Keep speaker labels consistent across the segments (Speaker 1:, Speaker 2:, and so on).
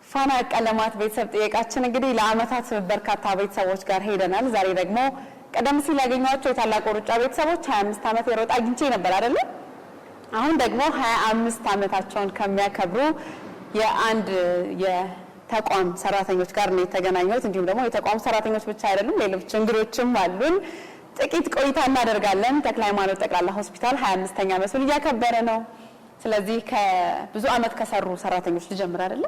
Speaker 1: ፋና ቀለማት ቤተሰብ ጥያቄያችን እንግዲህ ለአመታት በርካታ ቤተሰቦች ጋር ሄደናል። ዛሬ ደግሞ ቀደም ሲል ያገኘኋቸው የታላቁ ሩጫ ቤተሰቦች 25 አመት የሮጣ አግኝቼ ነበር አይደል? አሁን ደግሞ 25 አመታቸውን ከሚያከብሩ የአንድ የተቋም ሰራተኞች ጋር ነው የተገናኘሁት። እንዲሁም ደግሞ የተቋም ሰራተኞች ብቻ አይደሉም፣ ሌሎች እንግዶችም አሉን። ጥቂት ቆይታ እናደርጋለን። ተክለ ሃይማኖት ጠቅላላ ሆስፒታል 25ኛ ዓመቱን እያከበረ ነው። ስለዚህ ከብዙ አመት ከሰሩ ሰራተኞች ልጀምር አይደል?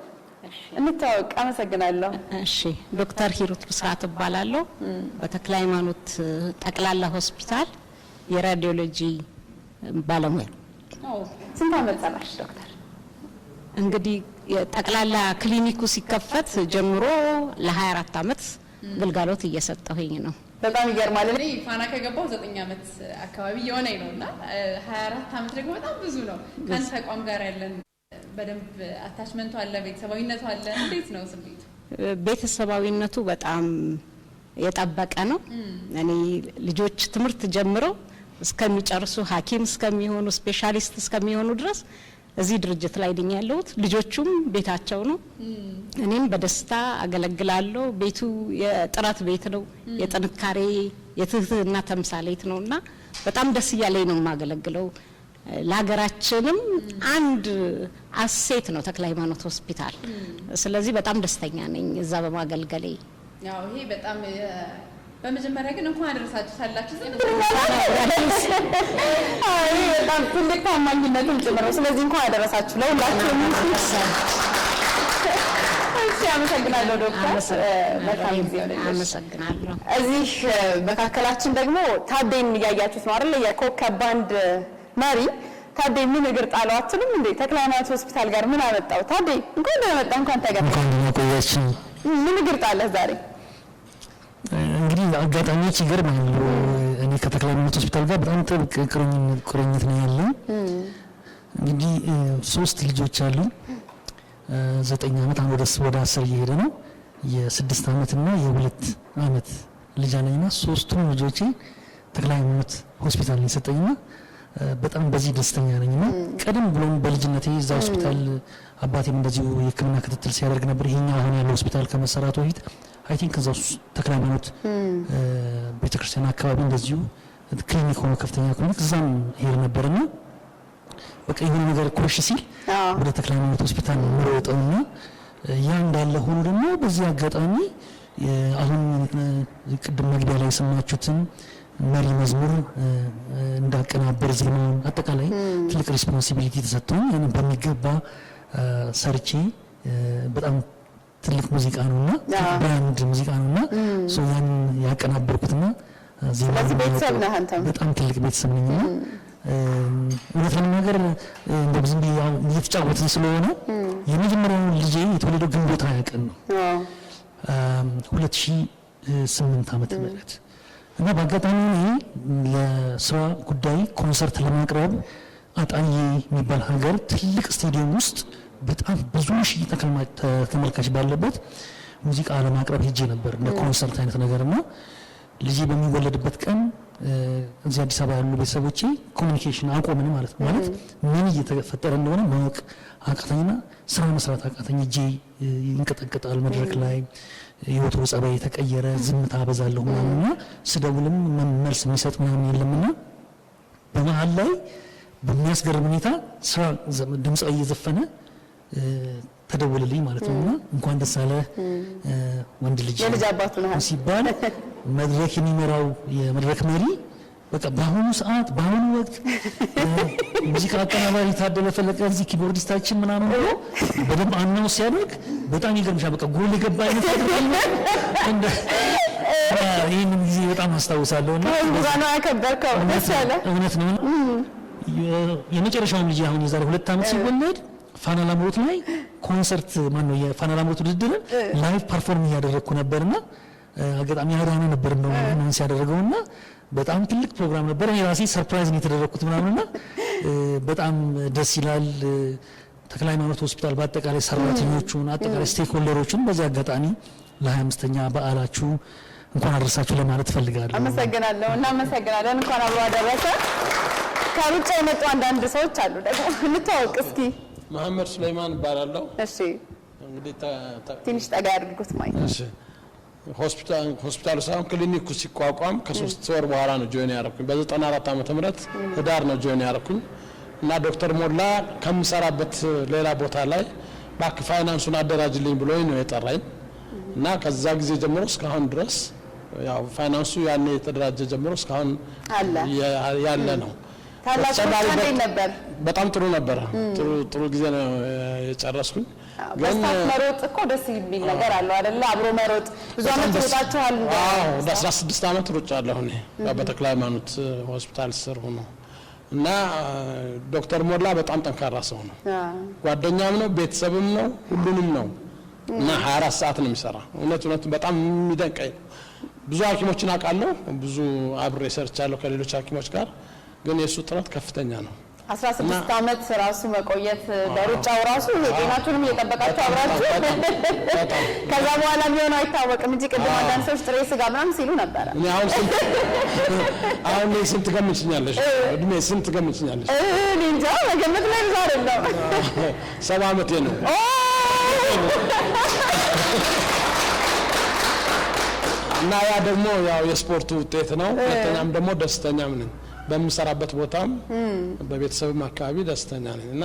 Speaker 1: እንታወቅ። አመሰግናለሁ።
Speaker 2: እሺ፣ ዶክተር ሂሩት ብስራት እባላለሁ። በተክለ ሃይማኖት ጠቅላላ ሆስፒታል የራዲዮሎጂ ባለሙያ።
Speaker 1: ስንት አመት ሰራሽ ዶክተር?
Speaker 2: እንግዲህ ጠቅላላ ክሊኒኩ ሲከፈት ጀምሮ ለ24 አመት ግልጋሎት እየሰጠሁኝ ነው።
Speaker 1: በጣም ይገርማል።
Speaker 3: እኔ ፋና ከገባው 9 አመት አካባቢ የሆነኝ ነውና 24 አመት ደግሞ በጣም ብዙ ነው። ከአንተ ተቋም ጋር ያለን በደንብ አታችመንቱ አለ፣ ቤተሰባዊነቱ አለ። እንዴት ነው ስሜቱ?
Speaker 2: ቤተሰባዊነቱ በጣም የጠበቀ ነው። እኔ ልጆች ትምህርት ጀምረው እስከሚጨርሱ ሐኪም እስከሚሆኑ ስፔሻሊስት እስከሚሆኑ ድረስ እዚህ ድርጅት ላይ ድኝ ያለሁት። ልጆቹም ቤታቸው ነው። እኔም በደስታ አገለግላለሁ። ቤቱ የጥረት ቤት ነው። የጥንካሬ የትህትና ተምሳሌት ነውና በጣም ደስ እያለኝ ነው የማገለግለው። ለሀገራችንም አንድ አሴት ነው ተክለ ሃይማኖት ሆስፒታል። ስለዚህ በጣም ደስተኛ ነኝ እዛ በማገልገሌ።
Speaker 3: ያው ይሄ በጣም በመጀመሪያ ግን እንኳን አደረሳችሁ ሳላችሁ
Speaker 1: አይ በጣም ትልቅ ታማኝነትም ጭምር ነው። ስለዚህ እንኳን አደረሳችሁ ለሁላችሁም። እሺ፣ አመሰግናለሁ ዶክተር። መልካም ጊዜ ይሁንልሽ።
Speaker 2: አመሰግናለሁ።
Speaker 1: እዚህ መካከላችን ደግሞ ታዴን እያያችሁት ነው አይደል? የኮከብ ባንድ መሪ ታዴ ምን እግር ጣለው አትሉም እንዴ? ተክለ ሃይማኖት ሆስፒታል ጋር ምን አመጣው? ታዴ እንኳን ደህና መጣ። እንኳን ተገኘ።
Speaker 4: እንኳን ቆያችሁ።
Speaker 1: ምን እግር ጣለህ ዛሬ?
Speaker 4: እንግዲህ አጋጣሚዎች ይገርማሉ። እኔ ከተክለ ሃይማኖት ሆስፒታል ጋር በጣም ጥብቅ ቁርኝት ነው ያለኝ። እንግዲህ 3 ልጆች አሉ። 9 አመት አሁን ወደ 10 እየሄደ ነው። የ6 አመት እና የ2 አመት ልጅ አለኝና 3ቱም ልጆቼ ተክለ ሃይማኖት ሆስፒታል ነው የሰጠኝና በጣም በዚህ ደስተኛ ነኝና ቀደም ብሎም በልጅነቴ እዛ ሆስፒታል አባቴም እንደዚሁ የሕክምና ክትትል ሲያደርግ ነበር። ይሄኛው አሁን ያለው ሆስፒታል ከመሰራቱ በፊት አይ ቲንክ እዛው ተክለ ሃይማኖት ቤተክርስቲያን አካባቢ እንደዚሁ ክሊኒክ ሆኖ ከፍተኛ ክሊኒክ እዛም ሄድ ነበርና በቃ የሆነ ነገር ኮሽ ሲል ወደ ተክለ ሃይማኖት ሆስፒታል ነው የምሮጠውና ያ እንዳለ ሆኖ ደግሞ በዚህ አጋጣሚ አሁን ቅድም መግቢያ ላይ የሰማችሁትን መሪ መዝሙር እንዳቀናበር ዜማውን አጠቃላይ ትልቅ ሪስፖንሲቢሊቲ ተሰጥቶኝ እኔም በሚገባ ሰርቼ በጣም ትልቅ ሙዚቃ ነውና ባንድ ሙዚቃ ነውና ያን ያቀናበርኩትና ዜማው
Speaker 1: ቤተሰብ ነህ አንተም?
Speaker 4: በጣም ትልቅ ቤተሰብ ነኝና እውነት ለመናገር እንደዚህ ያው እየተጫወትን ስለሆነ የመጀመሪያው ልጄ የተወለደው ግንቦት 20 ቀን ነው 2008 ዓመተ ምህረት እና በአጋጣሚ ለስራ ጉዳይ ኮንሰርት ለማቅረብ አጣዬ የሚባል ሀገር ትልቅ ስቴዲየም ውስጥ በጣም ብዙ ሺህ ተመልካች ባለበት ሙዚቃ ለማቅረብ ሄጄ ነበር እንደ ኮንሰርት አይነት ነገርና ልጄ በሚወለድበት ቀን እዚህ አዲስ አበባ ያሉ ቤተሰቦቼ ኮሙኒኬሽን አቆምን ማለት ነው። ማለት ምን እየተፈጠረ እንደሆነ ማወቅ አቃተኝና ስራ መስራት አቃተኝ። እጄ ይንቀጠቀጣል መድረክ ላይ የወትሮ ጸባይ የተቀየረ ዝምታ አበዛለሁ ምናምንና ስደውልም መልስ የሚሰጥ ምናምን የለምና በመሃል ላይ በሚያስገርም ሁኔታ ስራ ድምጻዊ እየዘፈነ ተደወለልኝ ማለት ነውና እንኳን ደስ አለ ወንድ ልጅ
Speaker 1: የልጅ አባቱ ነው
Speaker 4: ሲባል መድረክ የሚመራው የመድረክ መሪ በቃ በአሁኑ ሰዓት በአሁኑ ወቅት ሙዚቃ አቀናባሪ ታደለ ፈለቀ እዚህ ኪቦርዲስታችን ምናምን ብሎ በደንብ አናውንስ ሲያደርግ በጣም ይገርምሻል። በቃ ጎል የገባ አይነት እንደ ይሄንን ጊዜ በጣም አስታውሳለሁና
Speaker 1: ሙዚቃ ያከበርከው ደስ ያለ
Speaker 4: እውነት ነው። የመጨረሻው ልጅ አሁን የዛሬ 2 አመት ሲወለድ ፋና ላምሮት ላይ ኮንሰርት ማነው የፋና ላምሮት ውድድር ላይቭ ፐርፎርም እያደረግኩ ነበርና አጋጣሚ አዳነ ነበር ነው ምን ሲያደርገውና በጣም ትልቅ ፕሮግራም ነበር። እኔ ራሴ ሰርፕራይዝ ነው የተደረኩት ምናምንና በጣም ደስ ይላል። ተክለ ሃይማኖት ሆስፒታል በአጠቃላይ ሰራተኞቹን አጠቃላይ ስቴክሆልደሮቹን በዚህ አጋጣሚ ለ25ኛ በዓላችሁ እንኳን አደረሳችሁ ለማለት ፈልጋለሁ።
Speaker 1: አመሰግናለሁ። እናመሰግናለን። እንኳን አብሮ አደረሰ። ከሩጫ የመጡ አንዳንድ ሰዎች አሉ ደግሞ እንታወቅ እስኪ።
Speaker 5: መሐመድ ሱለይማን እባላለሁ።
Speaker 1: እሺ
Speaker 5: እንግዲህ
Speaker 1: ትንሽ ጠጋ ያድርጉት ማይ
Speaker 5: እሺ ሆስፒታሉ ሳይሆን ክሊኒኩ ሲቋቋም ከ3 ወር በኋላ ነው ጆይን ያደረኩኝ። በ94 ዓመተ ምህረት ህዳር ነው ጆይን ያደረኩኝ እና ዶክተር ሞላ ከምሰራበት ሌላ ቦታ ላይ ባክ ፋይናንሱን አደራጅልኝ ብሎኝ ነው የጠራኝ እና ከዛ ጊዜ ጀምሮ እስካሁን ድረስ ያው ፋይናንሱ ያኔ የተደራጀ ጀምሮ እስካሁን ያለ ነው።
Speaker 1: ታላቅ ነበር።
Speaker 5: በጣም ጥሩ ነበር። ጥሩ ጊዜ ነው የጨረስኩኝ።
Speaker 1: ግን መሮጥ እኮ ደስ የሚል ነገር አለው አይደል? አብሮ መሮጥ ብዙ አመት ሮጣችኋል?
Speaker 5: አዎ ወደ 16 አመት ሮጫለሁ እኔ በተክለ ሃይማኖት ሆስፒታል ስር ሆኖ እና ዶክተር ሞላ በጣም ጠንካራ ሰው ነው። ጓደኛም ነው፣ ቤተሰብም ነው፣ ሁሉንም ነው እና 24 ሰዓት ነው የሚሰራ። እውነት በጣም የሚደንቀኝ ብዙ ሐኪሞችን አውቃለሁ፣ ብዙ አብሬ ሰርቻለሁ ከሌሎች ሐኪሞች ጋር ግን የሱ ጥረት ከፍተኛ ነው።
Speaker 1: 16 አመት ራሱ መቆየት በሩጫው ራሱ ጤናችሁንም እየጠበቃችሁ አብራችሁ ከዛ በኋላ የሚሆነው አይታወቅም እንጂ ቅድም አንዳንድ ሰዎች ጥሬ ስጋ ምናምን ሲሉ ነበረ።
Speaker 5: እኔ አሁን ስንት ገምችኛለሽ? እድሜ ስንት ገምችኛለሽ?
Speaker 1: እኔ እንጃ መገመት ላይ ብዙ አይደለም።
Speaker 5: 70 አመቴ ነው። እና ያ ደግሞ ያው የስፖርቱ ውጤት ነው። ሁለተኛም ደግሞ ደስተኛም ነኝ። በምሰራበት ቦታም በቤተሰብም አካባቢ ደስተኛ ነኝ እና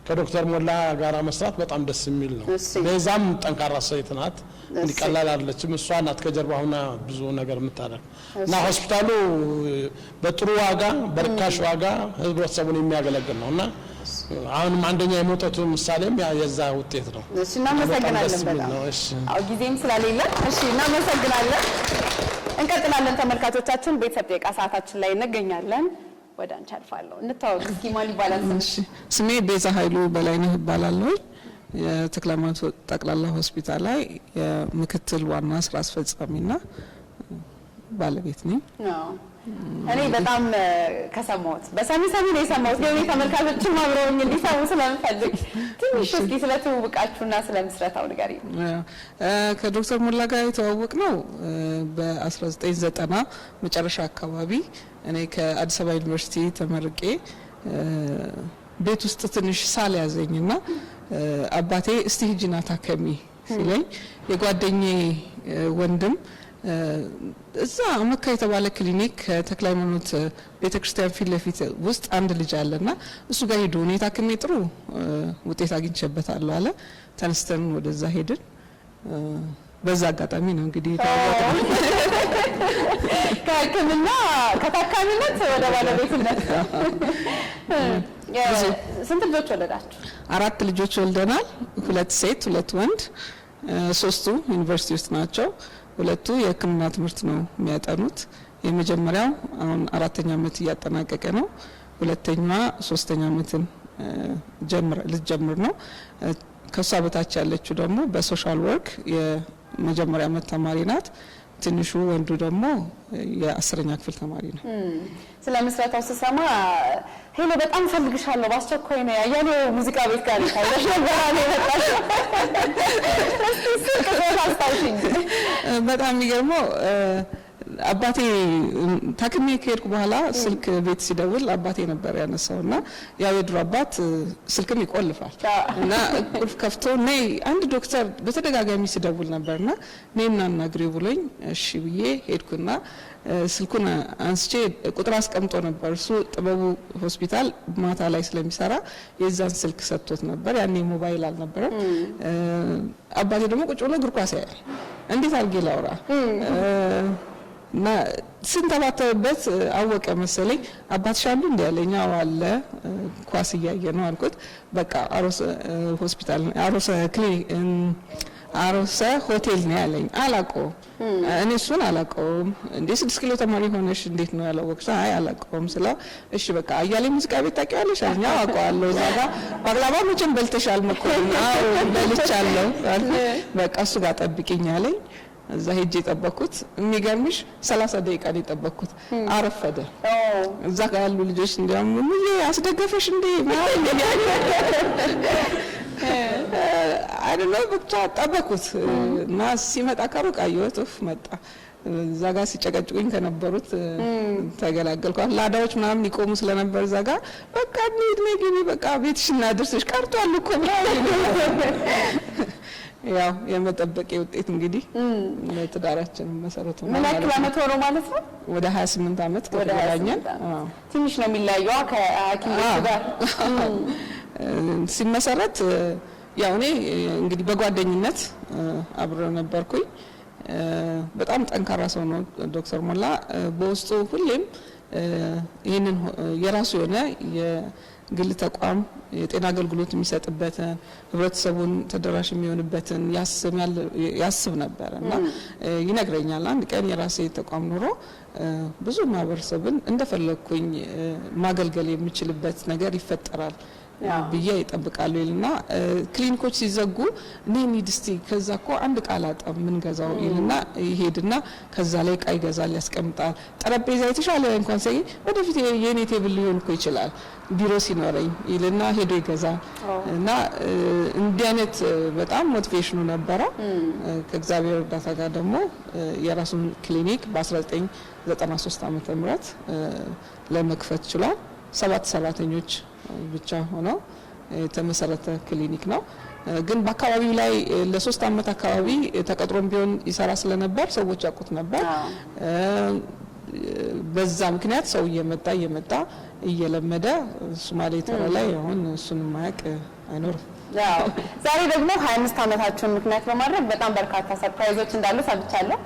Speaker 5: ከዶክተር ሞላ ጋራ መስራት በጣም ደስ የሚል ነው። በዛም ጠንካራ ሴት ናት፣ እንዲቀላል አይደለችም። እሷ ናት ከጀርባ ሆና ብዙ ነገር የምታደርግ እና ሆስፒታሉ በጥሩ ዋጋ በርካሽ ዋጋ ህብረተሰቡን የሚያገለግል ነውና አሁንም አንደኛ የሞተቱ ምሳሌም የዛ ውጤት ነው።
Speaker 1: እሺ እናመሰግናለን በጣም። አው ጊዜም ስለሌለ እሺ እናመሰግናለን። እንቀጥላለን ተመልካቾቻችን። ቤተሰብ ደቂቃ ሰዓታችን ላይ እንገኛለን። ወደ አንቺ አልፋለሁ። እንታወቅ እስኪ ማን ይባላል?
Speaker 6: እሺ ስሜ ቤዛ ኃይሉ በላይነህ እባላለሁ። የተክለ ሃይማኖት ጠቅላላ ሆስፒታል ላይ የምክትል ዋና ስራ አስፈጻሚና ባለቤት ነኝ። እኔ በጣም ከሰማሁት በሰሚ ነው የሰማሁት፣ ግን ተመልካቾችም አብረውኝ እንዲሰሙ ስለምፈልግ ትንሽ እስኪ ስለ ትውውቃችሁና ስለ ምስረታው ንገሪኝ። ከዶክተር ሞላ ጋር የተዋወቅ ነው በ1990 መጨረሻ አካባቢ እኔ ከአዲስ አበባ ዩኒቨርሲቲ ተመርቄ ቤት ውስጥ ትንሽ ሳል ያዘኝና አባቴ እስቲ ሂጂና ታከሚ ሲለኝ የጓደኛዬ ወንድም እዛ መካ የተባለ ክሊኒክ ከተክለ ሃይማኖት ቤተክርስቲያን ፊት ለፊት ውስጥ አንድ ልጅ አለና እሱ ጋር ሄዶ እኔ ታክሜ ጥሩ ውጤት አግኝቼበታለሁ አለ። ተነስተን ወደዛ ሄድን። በዛ አጋጣሚ ነው እንግዲህ ታወቀ
Speaker 1: ከሕክምና ከታካሚነት ወደ ባለቤትነት። ስንት ልጆች ወለዳችሁ?
Speaker 6: 4 ልጆች ወልደናል። 2 ሴት 2 ወንድ። 3ቱ ዩኒቨርሲቲ ውስጥ ናቸው። 2ቱ የሕክምና ትምህርት ነው የሚያጠኑት። የመጀመሪያው አሁን 4ኛ ዓመት እያጠናቀቀ ነው። ሁለተኛዋ 3ኛ ዓመትን ልትጀምር ነው። ከሷ በታች ያለችው ደግሞ በሶሻል ወርክ የመጀመሪያ ዓመት ተማሪ ናት። ትንሹ ወንዱ ደግሞ የ10ኛ ክፍል ተማሪ ነው።
Speaker 1: ስለ ምስረታው ስሰማ ሄሎ በጣም ፈልግሻለሁ በአስቸኳይ ነው ያያሌው ሙዚቃ ቤት ጋር ታይለሽ ነበር ነው የመጣሽው። እስኪ አስታውሽኝ። በጣም
Speaker 6: የሚገርመው አባቴ ታክሜ ከሄድኩ በኋላ ስልክ ቤት ሲደውል አባቴ ነበር ያነሳውና ያው የድሮ አባት ስልክም ይቆልፋል እና ቁልፍ ከፍቶ ነይ አንድ ዶክተር በተደጋጋሚ ሲደውል ነበርና ነይና አናግሪው ብሎኝ እሺ ብዬ ሄድኩና ስልኩን አንስቼ ቁጥር አስቀምጦ ነበር። እሱ ጥበቡ ሆስፒታል ማታ ላይ ስለሚሰራ የዛን ስልክ ሰጥቶት ነበር። ያኔ ሞባይል አልነበረም። አባቴ ደግሞ ቁጭ ብሎ እግር ኳስ ያያል። እንዴት አድርጌ ላውራ እና ስንተባተበበት አወቀ መሰለኝ። አባትሽ አሉ እንደ ያለኝ አለ ኳስ እያየ ነው አልኩት። በቃ አሮሰ ሆስፒታል አሮሰ ክሊኒክ አሮሰ ሆቴል ነው ያለኝ። አላውቀውም እኔ እሱን አላውቀውም። እንዴ 6 ኪሎ ተማሪ ሆነሽ እንዴት ነው ያላወቅሽ? አይ አላውቀውም ስለው እሺ በቃ አያሌ ሙዚቃ ቤት ታውቂዋለሽ አለኝ። አውቀዋለሁ እዛ ጋር ባቅላባ መቼም በልተሻል መኮንን? አዎ በልቻለሁ። በቃ እሱ ጋር ጠብቂኝ አለኝ። እዛ ሄጄ የጠበኩት የሚገርምሽ 30 ደቂቃ ነው የጠበኩት። አረፈደ። እዛ ጋር ያሉ ልጆች እንዲያውም ምን አስደገፈሽ እንዴ ማለት ነው አይደለም ብቻ ጠበኩት እና ሲመጣ ከሩቅ አየሁት። መጣ። እዛ ጋር ሲጨቀጭቁኝ ከነበሩት ተገላገልኩ። ላዳዎች ምናምን ይቆሙ ስለነበር እዛ ጋር በቃ እንሂድ ነይ ግቢ በቃ ቤትሽ እናድርስሽ ቀርቷል እኮ ምናምን ያው የመጠበቂያ ውጤት እንግዲህ ለትዳራችን መሰረት ሆነ።
Speaker 1: ምን ያክል ዓመት ሆኖ ማለት ነው?
Speaker 6: ወደ 28 ዓመት ከተገናኘን።
Speaker 1: ትንሽ ነው የሚለየው ከሐኪሞቹ ጋር
Speaker 6: ሲመሰረት። ያው እኔ እንግዲህ በጓደኝነት አብረው ነበርኩኝ። በጣም ጠንካራ ሰው ነው ዶክተር ሞላ። በውስጡ ሁሌም ይህንን የራሱ የሆነ የግል ተቋም የጤና አገልግሎት የሚሰጥበትን ህብረተሰቡን ተደራሽ የሚሆንበትን ያስብ ነበር እና ይነግረኛል። አንድ ቀን የራሴ ተቋም ኑሮ ብዙ ማህበረሰብን እንደፈለግኩኝ ማገልገል የሚችልበት ነገር ይፈጠራል ብዬ ይጠብቃሉ ይልና ክሊኒኮች ሲዘጉ እኔ ኒድስቲ ከዛ እኮ አንድ ቃል አጣም ምን ገዛው ይልና ይሄድና ከዛ ላይ ቃይ ይገዛል ያስቀምጣል። ጠረጴዛ የተሻለ እንኳን ሳይ ወደፊት የኔ ቴብል ሊሆን እኮ ይችላል ቢሮ ሲኖረኝ ይልና ሄዶ ይገዛል። እና እንዲህ አይነት በጣም ሞቲቬሽኑ ነበረ። ከእግዚአብሔር እርዳታ ጋር ደግሞ የራሱን ክሊኒክ በ1993 ዓመተ ምህረት ለመክፈት ችሏል። 7 ሰራተኞች ብቻ ሆነው የተመሰረተ ክሊኒክ ነው። ግን በአካባቢው ላይ ለ3 ዓመት አካባቢ ተቀጥሮም ቢሆን ይሰራ ስለነበር ሰዎች ያውቁት ነበር። በዛ ምክንያት ሰው እየመጣ እየለመደ ሶማሌ ተራ ላይ አሁን እሱን ማያውቅ አይኖርም።
Speaker 1: ዛሬ ደግሞ 25 ዓመታችሁን ምክንያት በማድረግ በጣም በርካታ ሰርፕራይዞች እንዳሉ ሰምቻለሁ።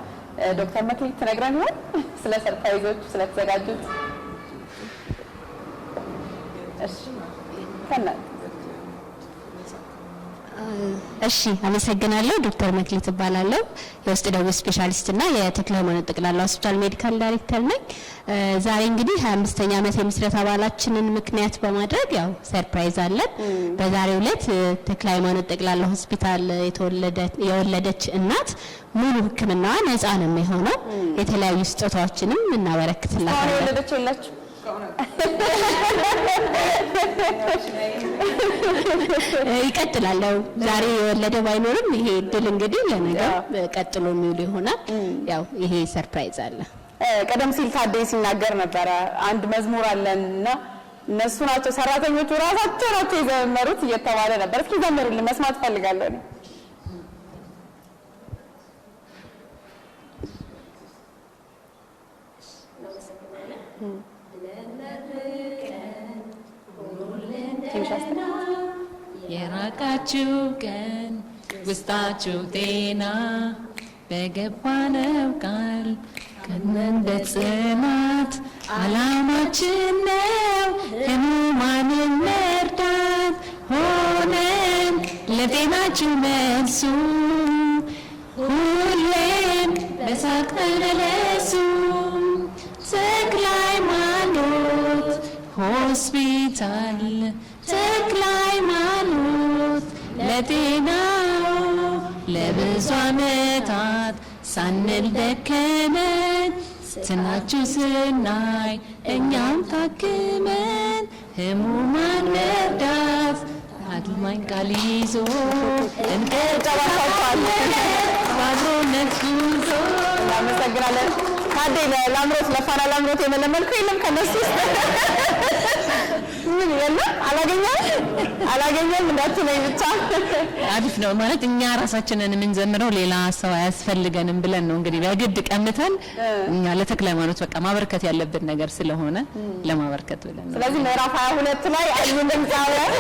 Speaker 1: ዶክተር መክሊት ትነግረን ይሆን ስለ ሰርፕራይዞቹ ስለተዘጋጁት?
Speaker 7: እሺ አመሰግናለሁ። ዶክተር መክሊት እባላለሁ። የውስጥ ደዌ ስፔሻሊስት እና የተክለ ሃይማኖት ጠቅላላ ሆስፒታል ሜዲካል ዳይሬክተር ነኝ። ዛሬ እንግዲህ 25ኛ ዓመት የምስረታ በዓላችንን ምክንያት በማድረግ ያው ሰርፕራይዝ አለን። በዛሬው ዕለት ተክለ ሃይማኖት ጠቅላላ ሆስፒታል የወለደች እናት ሙሉ ሕክምናዋ ነፃ ነው የሚሆነው። የተለያዩ ስጦታዎችንም እናበረክትላታለን።
Speaker 1: የወለደች የለች
Speaker 7: ይቀጥላል። ዛሬ የወለደ ባይኖርም ይሄ እድል እንግዲህ ለነገ ቀጥሎ የሚውል ይሆናል። ያው ይሄ ሰርፕራይዝ አለ።
Speaker 1: ቀደም ሲል ታዴ ሲናገር ነበረ አንድ መዝሙር አለንና እነሱ ናቸው ሰራተኞቹ ራሳቸው ናቸው የዘመሩት እየተባለ ነበር። እስኪ ዘምሩልን፣ መስማት ፈልጋለሁ እኔ።
Speaker 8: የራቃችሁ ቀን ውስጣችሁ ጤና በገባነው ቃል ቀድመን በጽናት ዓላማችን ነው ሕሙማንን መርዳት። ሆነን ለጤናችሁ መልሱ ሁሌም በሳቅ ተመለሱ። ተክለ ሃይማኖት ሆስፒታል ተክለ ሃይማኖት ለጤናው ለብዙ ዓመታት ሳንል ደከመን። ትናችሁ ስናይ እኛም ታክመን ሕሙማን መርዳት አድማኝ ቃል ይዞ እንቀጥላለን በአብሮነት ጉዞ።
Speaker 1: እናመሰግናለን። ታዴ ለላምሮት ለፋና ላምሮት የመለመልኩ የለም ከነሱ ውስጥ ምን የለም አላገኘም እንዳትለኝ ብቻ።
Speaker 8: አሪፍ ነው ማለት እኛ ራሳችንን የምንዘምረው ሌላ ሰው አያስፈልገንም ብለን ነው እንግዲህ በግድ ቀምተን እኛ ለተክለ ሃይማኖት በቃ ማበርከት ያለብን ነገር ስለሆነ ለማበርከት ብለን ነው።
Speaker 1: ስለዚህ ምዕራፍ 22 ላይ አዩን ድምጻውያን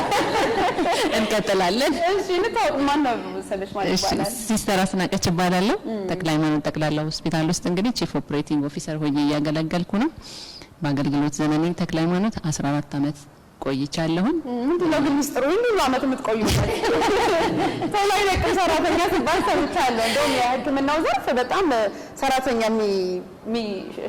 Speaker 8: እንቀጥላለን።
Speaker 1: እሺ ልታውቁ ማን ነው ሰለሽ ማለት ይባላል?
Speaker 8: ሲስተር አስናቀች እባላለሁ። ተክለ ሃይማኖት ጠቅላላ ሆስፒታል ውስጥ እንግዲህ ቺፍ ኦፕሬቲንግ ኦፊሰር ሆኜ እያገለገልኩ ነው። በአገልግሎት ዘመኔ ተክለ ሃይማኖት 14 ዓመት ቆይቻለሁ።
Speaker 1: ምንድነው ግን ሚስጥሩ? ሁሉ ዓመት የምትቆዩበት ቶሎ አይለቅም ሰራተኛ ሲባል ሰምቻለሁ። እንደውም የሕክምናው ዘርፍ በጣም ሰራተኛ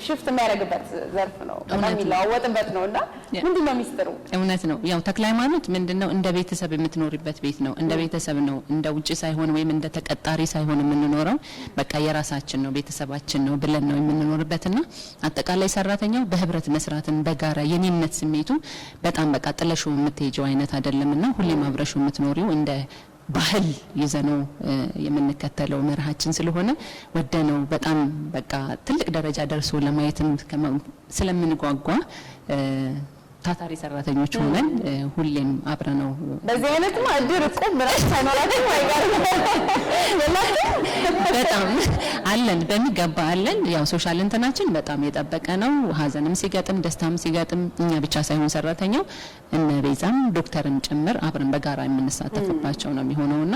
Speaker 1: ሽፍት የሚያደርግበት ዘርፍ ነው፣ በጣም የሚለዋወጥበት ነው። እና ምንድነው ሚስጥሩ?
Speaker 8: እውነት ነው። ያው ተክለ ሃይማኖት ምንድነው እንደ ቤተሰብ የምትኖርበት ቤት ነው። እንደ ቤተሰብ ነው፣ እንደ ውጪ ሳይሆን ወይም እንደ ተቀጣሪ ሳይሆን የምንኖረው በቃ የራሳችን ነው፣ ቤተሰባችን ነው ብለን ነው የምንኖርበትና አጠቃላይ ሰራተኛው በህብረት መስራትን በጋራ የኔነት ስሜቱ በጣም በቃ ጥለሽው የምትሄጂው አይነት አይደለምና ሁሌም አብረሽው የምትኖሪው እንደ ባህል ይዘነው የምንከተለው መርሃችን ስለሆነ ወደነው በጣም በቃ ትልቅ ደረጃ ደርሶ ለማየትም ስለምንጓጓ ታታሪ ሰራተኞች ሆነን ሁሌም አብረነው
Speaker 1: በዚህ አይነት ማድር እቁብ ብራሽ ሳይኖራችሁ አይጋርም
Speaker 8: በጣም አለን በሚገባ አለን። ያው ሶሻል እንትናችን በጣም የጠበቀ ነው። ሀዘንም ሲገጥም ደስታም ሲገጥም እኛ ብቻ ሳይሆን ሰራተኛው እነ ቤዛም ዶክተርም ጭምር አብረን በጋራ የምንሳተፍባቸው ነው የሚሆነውና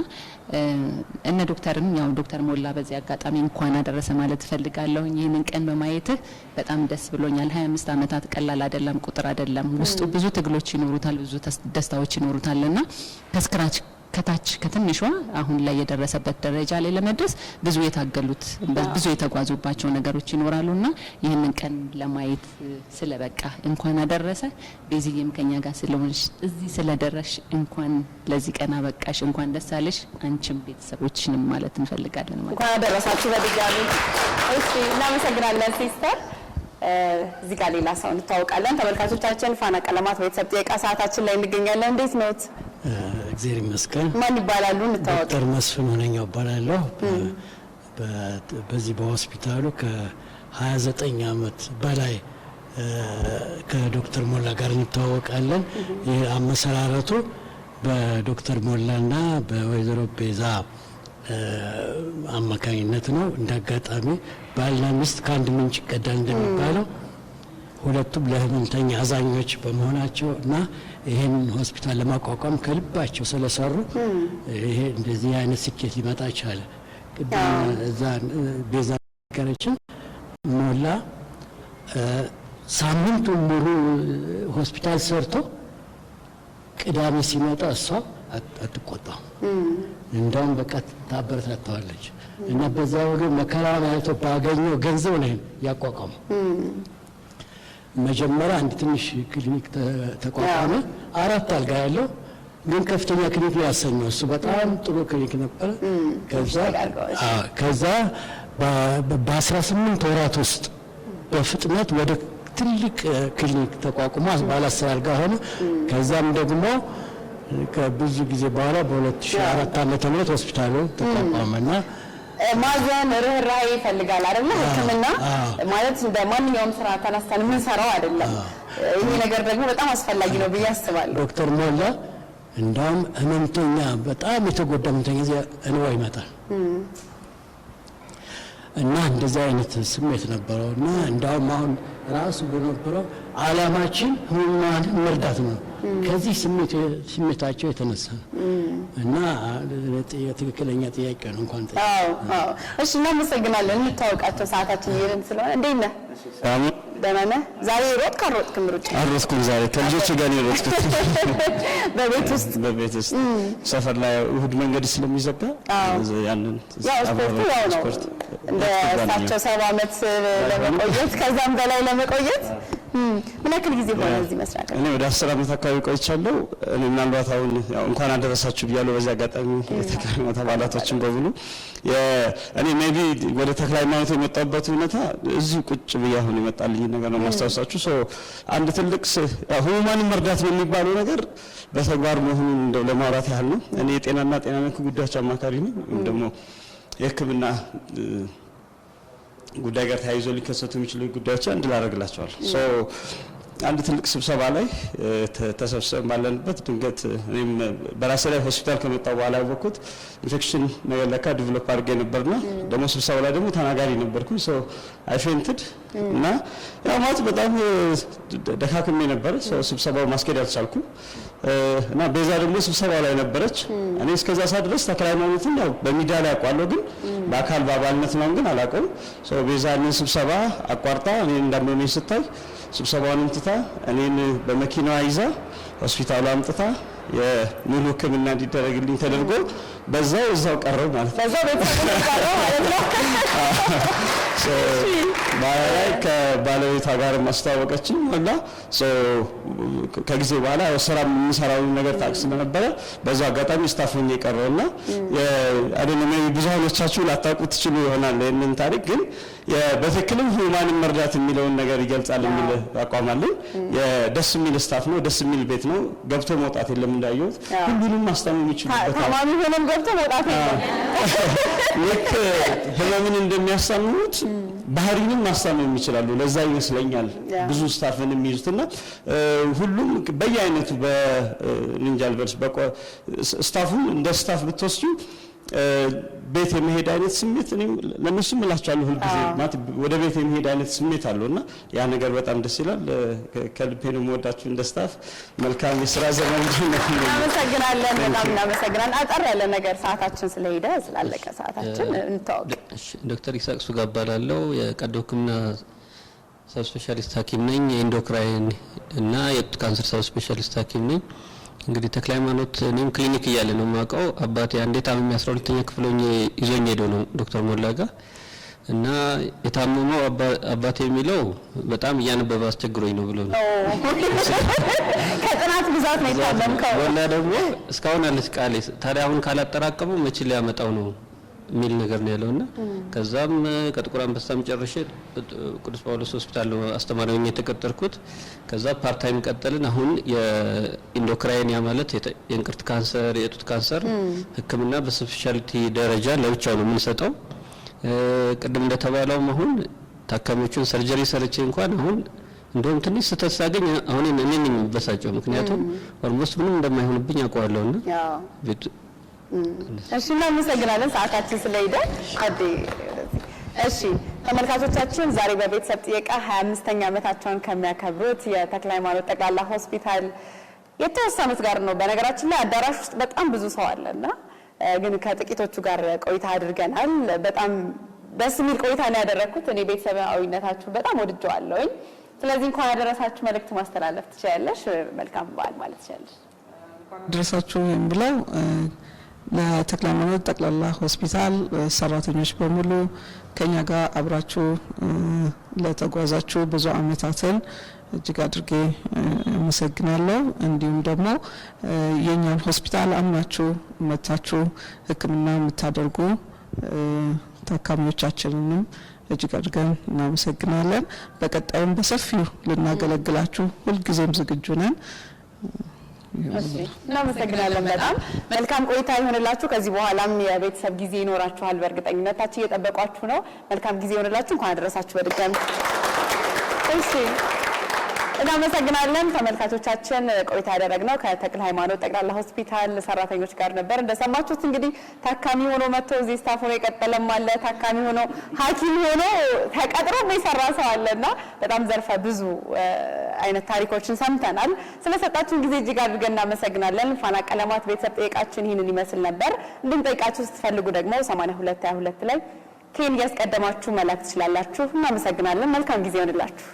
Speaker 8: እነ ዶክተርም ያው ዶክተር ሞላ በዚህ አጋጣሚ እንኳን አደረሰ ማለት ፈልጋለሁ። ይሄንን ቀን በማየትህ በጣም ደስ ብሎኛል። 25 አመታት ቀላል አይደለም፣ ቁጥር አይደለም። ውስጡ ብዙ ትግሎች ይኖሩታል፣ ብዙ ደስታዎች ይኖሩታልና ከስክራች ከታች ከትንሿ አሁን ላይ የደረሰበት ደረጃ ላይ ለመድረስ ብዙ የታገሉት ብዙ የተጓዙባቸው ነገሮች ይኖራሉና ይህንን ቀን ለማየት ስለበቃ እንኳን አደረሰ። ቤዚዬም ከኛ ጋር ስለሆንሽ እዚህ ስለደረሽ እንኳን ለዚህ ቀን አበቃሽ፣ እንኳን ደስ አለሽ። አንቺም ቤተሰቦችንም ማለት እንፈልጋለን ማለት
Speaker 1: እንኳን አደረሳችሁ በድጋሚ። እሺ እናመሰግናለን ሲስተር። እዚህ ጋር ሌላ ሰው እንተዋወቃለን። ተመልካቾቻችን ፋና ቀለማት ቤተሰብ ጥያቄ ሰዓታችን ላይ እንገኛለን። እንዴት ነዎት?
Speaker 9: እግዚአብሔር ይመስገን።
Speaker 1: ማን ይባላሉ? እንተዋወቅ።
Speaker 9: ዶክተር መስፍን ሆነኛው እባላለሁ። በዚህ በሆስፒታሉ ከ29 አመት በላይ ከዶክተር ሞላ ጋር እንተዋወቃለን። ይህ አመሰራረቱ በዶክተር ሞላና በወይዘሮ ቤዛ አማካኝነት ነው። እንዳጋጣሚ ባልና ሚስት ከአንድ ምንጭ ይቀዳል እንደሚባለው ሁለቱም ለህመምተኛ አዛኞች በመሆናቸው እና ይህን ሆስፒታል ለማቋቋም ከልባቸው ስለሰሩ ይሄ እንደዚህ አይነት ስኬት ሊመጣ ቻለ። ቅድም እዛ ቤዛ ነገረችን ሞላ ሳምንቱን ሙሉ ሆስፒታል ሰርቶ ቅዳሜ ሲመጣ እሷ አትቆጣም። እንደውም በቃ ታበረታታዋለች እና በዛ ወገን መከራ አይቶ ባገኘው ገንዘብ ነው ያቋቋመው። መጀመሪያ አንድ ትንሽ ክሊኒክ ተቋቋመ። 4 አልጋ ያለው ግን ከፍተኛ ክሊኒክ ነው ያሰኘው። እሱ በጣም ጥሩ ክሊኒክ ነበር። ከዛ በ18 ወራት ውስጥ በፍጥነት ወደ ትልቅ ክሊኒክ ተቋቁሞ ባለ 10 አልጋ ሆነ። ከዛም ደግሞ ከብዙ ጊዜ በኋላ በ2004 ዓመተ ምህረት ሆስፒታሉ ተቋቋመና
Speaker 1: ማዘን ርህራሄ ይፈልጋል አይደል? ሕክምና ማለት እንደ ማንኛውም ስራ ተነስተን የምንሰራው አይደለም። ይሄ ነገር ደግሞ በጣም አስፈላጊ ነው ብዬ አስባለሁ።
Speaker 9: ዶክተር ሞላ እንደውም ህመምተኛ በጣም የተጎዳ ህመምተኛ እንባ ይመጣል እና እንደዚህ አይነት ስሜት ነበረው እና እንደውም አሁን ራሱ በነበረው ዓላማችን ህሙማንን መርዳት ነው። ከዚህ ስሜታቸው የተነሳ እና ትክክለኛ ጥያቄ ነው። እንኳን
Speaker 1: እሺ እናመሰግናለን። እንታወቃቸው ሰዓታችን እየሄድን ስለሆነ እንዴት ነህ? ደህና ነህ? ዛሬ ሮጥ ካሮጥክም ሩጭ
Speaker 10: አሮጥኩም። ዛሬ ከልጆች ጋር ነው የሮጥኩት። በቤት ውስጥ ሰፈር ላይ እሁድ መንገድ ስለሚዘጋ ያንን
Speaker 1: ስፖርቱ ያው ነው እንደ እሳቸው 70 አመት ለመቆየት ከዛም በላይ ለመቆየት ምን ያክል ጊዜ ሆነ እዚህ መስራት?
Speaker 10: እኔ ወደ 10 አመት አካባቢ ቆይቻለሁ። እኔ ምናልባት አሁን ያው እንኳን አደረሳችሁ ብያለሁ በዚህ አጋጣሚ የተክለ ሃይማኖት አባላቶችን በሙሉ እኔ ሜቢ ወደ ተክለ ሃይማኖት የመጣበት ሁኔታ እዚህ ቁጭ ብዬ አሁን የመጣልኝ ነገር ነው ማስታወሳችሁ። አንድ ትልቅ ህሙማንን መርዳት ነው የሚባለው ነገር በተግባር መሆኑን እንደው ለማውራት ያህል ነው። እኔ የጤናና ጤና ነክ ጉዳዮች አማካሪ ነኝ። ደግሞ የሕክምና ጉዳይ ጋር ተያይዞ ሊከሰቱ የሚችሉ ጉዳዮች አንድ ላደርግላቸዋለሁ። አንድ ትልቅ ስብሰባ ላይ ተሰብስበን ባለንበት ድንገት እኔም በራሴ ላይ ሆስፒታል ከመጣሁ በኋላ ያወቅኩት ኢንፌክሽን ነገር ለካ ዲቨሎፕ አድርጌ ነበርና ደግሞ ስብሰባው ላይ ደግሞ ተናጋሪ ነበርኩኝ። አይ ፌንትድ እና ያው ማለት በጣም ደካክሜ ነበር። ስብሰባው ማስኬድ አልቻልኩም እና ቤዛ ደግሞ ስብሰባው ላይ ነበረች። እኔ እስከዛ ሰዓት ድረስ ተክለ ሃይማኖትን ያው በሚዲያ ላይ አውቃለሁ፣ ግን በአካል በአባልነት ነው ግን አላውቀውም። ቤዛ እኔን ስብሰባ አቋርጣ እኔን እንዳመመኝ ስታይ ስብሰባውን እንትታ እኔን በመኪናዋ ይዛ ሆስፒታሉ አምጥታ የሙሉ ሕክምና እንዲደረግልኝ ተደርጎ እዛው ቀረው ማለት ነው።
Speaker 1: በዛው ቤተሰብ ቀረው ማለት ነው።
Speaker 10: ባላይ ከባለቤቷ ጋር ማስተዋወቀችኝ እና ከጊዜ በኋላ ስራ የምሰራው ነገር ታክስ ስለነበረ በዛው አጋጣሚ ስታፍ ሆኜ የቀረውና አይደለም ብዙዎቻችሁ ላታውቁ ትችሉ ይሆናል ይህንን ታሪክ፣ ግን በትክክልም ህሙማንን መርዳት የሚለውን ነገር ይገልጻል የሚል አቋም አለኝ። ደስ የሚል ስታፍ ነው፣ ደስ የሚል ቤት ነው። ገብቶ መውጣት የለም እንዳየሁት ሁሉንም ማስተማም ይችላል።
Speaker 1: ታማሚ ሆነም ገብቶ መውጣት የለም
Speaker 10: ልክ ህመምን እንደሚያሳምኑት ባህሪንም ማሳመም ይችላሉ። ለዛ ይመስለኛል ብዙ ስታፍን የሚይዙትና ሁሉም በየአይነቱ በኒንጃልቨርስ ስታፉ እንደ ስታፍ ብትወስዱ ቤት የመሄድ አይነት ስሜት እኔም ለነሱም እላቸዋለሁ ሁልጊዜ ማለት ወደ ቤት የመሄድ አይነት ስሜት አለውና ያ ነገር በጣም ደስ ይላል። ከልቤ ነው የምወዳችሁ እንደ ስታፍ። መልካም የስራ ዘመን
Speaker 1: እናመሰግናለን። በጣም እናመሰግናለን። አጠር ያለ ነገር ሰዓታችን ስለሄደ ስላለቀ ሰዓታችን እንተዋወቅ።
Speaker 11: ዶክተር ይስሐቅ ሱጋ እባላለሁ። የቀዶ ሕክምና ሰብ ስፔሻሊስት ሐኪም ነኝ። የኢንዶክራይን እና የጡት ካንሰር ሰብ ስፔሻሊስት ሐኪም ነኝ። እንግዲህ ተክለ ሃይማኖት እኔም ክሊኒክ እያለ ነው የማውቀው። አባቴ አንዴ ታመም 12ኛ ክፍል ሆኜ ይዞኝ ሄዶ ነው ዶክተር ሞላ ጋር እና የታመመው አባቴ የሚለው በጣም እያነበበ አስቸግሮኝ ነው ብሎ ነው።
Speaker 1: ከጥናት ብዛት ነው የታመምከው።
Speaker 11: ወላ ደግሞ እስካሁን አለች ቃሌ ታዲያ አሁን ካላጠራቀመው መቼ ሊያመጣው ነው የሚል ነገር ነው ያለውና ከዛም ከጥቁር አንበሳም ጨርሼ ቅዱስ ጳውሎስ ሆስፒታል አስተማሪ ሆኜ የተቀጠርኩት። ከዛ ፓርት ታይም ቀጠልን። አሁን የኢንዶክራይን ያ ማለት የእንቅርት ካንሰር፣ የጡት ካንሰር ሕክምና በስፔሻሊቲ ደረጃ ለብቻው ነው የምንሰጠው። ቅድም እንደተባለው አሁን ታካሚዎቹን ሰርጀሪ ሰርቼ እንኳን አሁን እንደውም ትንሽ ስህተት ሳገኝ አሁን እኔ ነኝ የምበሳጨው። ምክንያቱም ኦልሞስት ምንም እንደማይሆንብኝ አውቀዋለሁና
Speaker 1: እሺ እናመሰግናለን። ሰዓታችን ስለሄደ እሺ ተመልካቾቻችን ዛሬ በቤተሰብ ጥየቃ 25ኛ ዓመታቸውን ከሚያከብሩት የተክለ ሃይማኖት ጠቅላላ ሆስፒታል የተወሰኑት ጋር ነው። በነገራችን ላይ አዳራሽ ውስጥ በጣም ብዙ ሰው አለና ግን ከጥቂቶቹ ጋር ቆይታ አድርገናል። በጣም ደስ የሚል ቆይታ ነው ያደረኩት። እኔ ቤተሰባዊነታችሁ በጣም ወድጀዋለሁኝ። ስለዚህ እንኳን ያደረሳችሁ መልእክት ማስተላለፍ ትችያለሽ። መልካም በዓል ማለት ትችያለሽ።
Speaker 6: ደረሳችሁ ብለው ለተክለ ሃይማኖት ጠቅላላ ሆስፒታል ሰራተኞች በሙሉ ከኛ ጋር አብራችሁ ለተጓዛችሁ ብዙ አመታትን እጅግ አድርጌ አመሰግናለሁ። እንዲሁም ደግሞ የኛን ሆስፒታል አምናችሁ መታችሁ ሕክምና የምታደርጉ ታካሚዎቻችንንም እጅግ አድርገን እናመሰግናለን። በቀጣይም በሰፊው ልናገለግላችሁ ሁልጊዜም ዝግጁ ነን።
Speaker 1: እናመሰግናለን። በጣም መልካም ቆይታ ይሆንላችሁ። ከዚህ በኋላም የቤተሰብ ጊዜ ይኖራችኋል። በእርግጠኝነታችን እየጠበቋችሁ ነው። መልካም ጊዜ ይሆንላችሁ። እንኳን አደረሳችሁ በድጋሚ። እሺ እናመሰግናለን። ተመልካቾቻችን ቆይታ ያደረግነው ከተክለ ሃይማኖት ጠቅላላ ሆስፒታል ሰራተኞች ጋር ነበር። እንደሰማችሁት እንግዲህ ታካሚ ሆኖ መጥቶ እዚህ ስታፍ ሆኖ የቀጠለም አለ፣ ታካሚ ሆኖ ሐኪም ሆኖ ተቀጥሮ የሰራ ሰው አለና በጣም ዘርፈ ብዙ አይነት ታሪኮችን ሰምተናል። ስለሰጣችሁን ጊዜ እጅግ አድርገን እናመሰግናለን። ፋና ቀለማት ቤተሰብ ጥየቃችን ይህንን ይመስል ነበር። እንድንጠይቃችሁ ስትፈልጉ ደግሞ 8222 ላይ ኬን እያስቀደማችሁ መላክ ትችላላችሁ። እናመሰግናለን። መልካም ጊዜ ይሆንላችሁ።